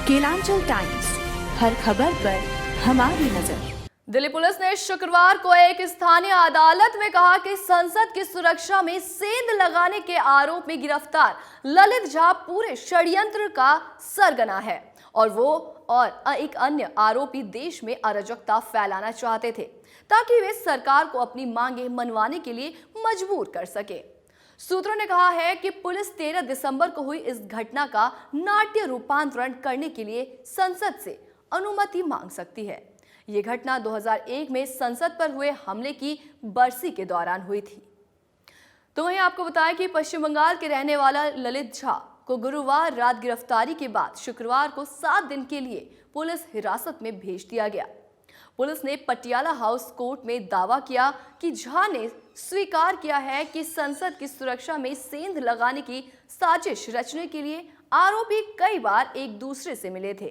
Kelanchal times, हर खबर पर हमारी नजर। दिल्ली पुलिस ने शुक्रवार को एक स्थानीय अदालत में कहा कि संसद की सुरक्षा में सेंध लगाने के आरोप में गिरफ्तार ललित झा पूरे षड्यंत्र का सरगना है और वो और एक अन्य आरोपी देश में अराजकता फैलाना चाहते थे ताकि वे सरकार को अपनी मांगे मनवाने के लिए मजबूर कर सके। सूत्रों ने कहा है कि पुलिस 13 दिसंबर को हुई इस घटना का नाट्य रूपांतरण करने के लिए संसद से अनुमति मांग सकती है। ये घटना 2001 में संसद पर हुए हमले की बरसी के दौरान हुई थी। तो वहीं आपको बताएं कि पश्चिम बंगाल के रहने वाला ललित झा को गुरुवार रात गिरफ्तारी के बाद शुक्रवार को 7 दिन के लिए पुलिस हिरासत में भेज दिया गया। पुलिस ने पटियाला हाउस कोर्ट में दावा किया कि झा ने स्वीकार किया है कि संसद की सुरक्षा में सेंध लगाने की साजिश रचने के लिए आरोपी कई बार एक दूसरे से मिले थे।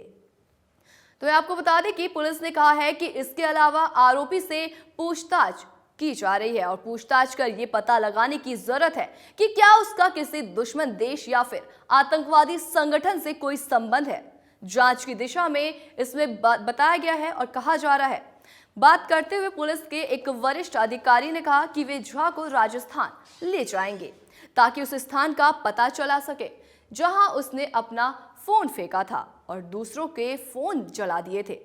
तो आपको बता दें कि पुलिस ने कहा है कि इसके अलावा आरोपी से पूछताछ की जा रही है और पूछताछ कर ये पता लगाने की जरूरत है कि क्या उसका किसी दुश्मन देश या फिर आतंकवादी संगठन से कोई संबंध है। जांच की दिशा में इसमें बताया गया है और कहा जा रहा है। बात करते हुए पुलिस के एक वरिष्ठ अधिकारी ने कहा कि वे झा को राजस्थान ले जाएंगे ताकि उस स्थान का पता चला सके जहां उसने अपना फोन फेंका था और दूसरों के फोन जला दिए थे।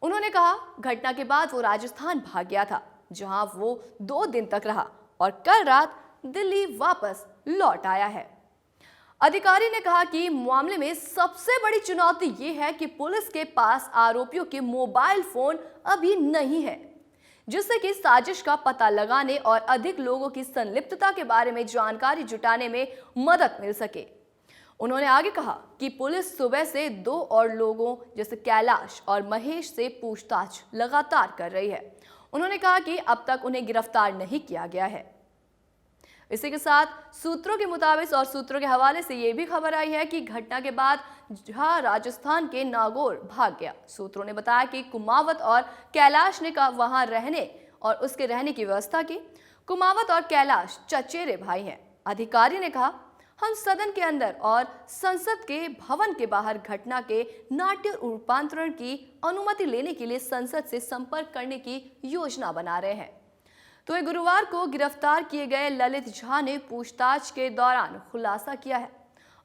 उन्होंने कहा घटना के बाद वो राजस्थान भाग गया था जहां वो 2 दिन तक रहा और कल रात दिल्ली वापस लौट आया है। अधिकारी ने कहा कि मामले में सबसे बड़ी चुनौती ये है कि पुलिस के पास आरोपियों के मोबाइल फोन अभी नहीं है जिससे कि साजिश का पता लगाने और अधिक लोगों की संलिप्तता के बारे में जानकारी जुटाने में मदद मिल सके। उन्होंने आगे कहा कि पुलिस सुबह से 2 और लोगों जैसे कैलाश और महेश से पूछताछ लगातार कर रही है। उन्होंने कहा कि अब तक उन्हें गिरफ्तार नहीं किया गया है। इसी के साथ सूत्रों के मुताबिक और सूत्रों के हवाले से ये भी खबर आई है कि घटना के बाद झा राजस्थान के नागौर भाग गया। सूत्रों ने बताया कि कुमावत और कैलाश ने वहां रहने और उसके रहने की व्यवस्था की। कुमावत और कैलाश चचेरे भाई हैं। अधिकारी ने कहा हम सदन के अंदर और संसद के भवन के बाहर घटना के नाट्य रूपांतरण की अनुमति लेने के लिए संसद से संपर्क करने की योजना बना रहे हैं। तो गुरुवार को गिरफ्तार किए गए ललित झा ने पूछताछ के दौरान खुलासा किया है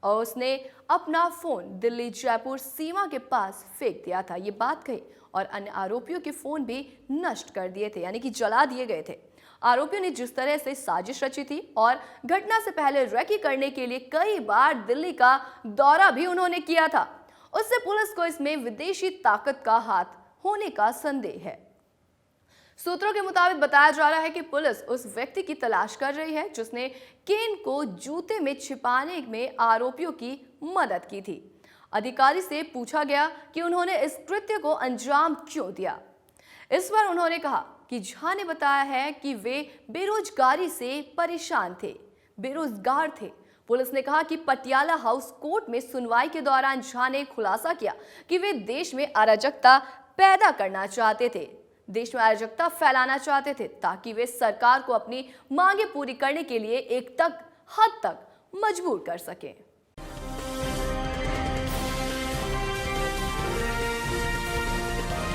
और उसने अपना फोन दिल्ली जयपुर सीमा के पास फेंक दिया था, ये बात कही और अन्य आरोपियों के फोन भी नष्ट कर दिए थे, यानी कि जला दिए गए थे। आरोपियों ने जिस तरह से साजिश रची थी और घटना से पहले रेकी करने के लिए कई बार दिल्ली का दौरा भी उन्होंने किया था, उससे पुलिस को इसमें विदेशी ताकत का हाथ होने का संदेह है। सूत्रों के मुताबिक बताया जा रहा है कि पुलिस उस व्यक्ति की तलाश कर रही है जिसने केन को जूते में छिपाने में आरोपियों की मदद की थी। अधिकारी से पूछा गया कि उन्होंने इस कृत्य को अंजाम क्यों दिया। इस पर उन्होंने कहा कि झा ने बताया है कि वे बेरोजगारी से परेशान थे, बेरोजगार थे। पुलिस ने कहा कि पटियाला हाउस कोर्ट में सुनवाई के दौरान झा ने खुलासा किया कि वे देश में अराजकता पैदा करना चाहते थे, देश में अराजकता फैलाना चाहते थे ताकि वे सरकार को अपनी मांगे पूरी करने के लिए एक हद तक मजबूर कर सकें।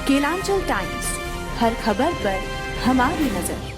केलांचल टाइम्स, हर खबर पर हमारी नजर।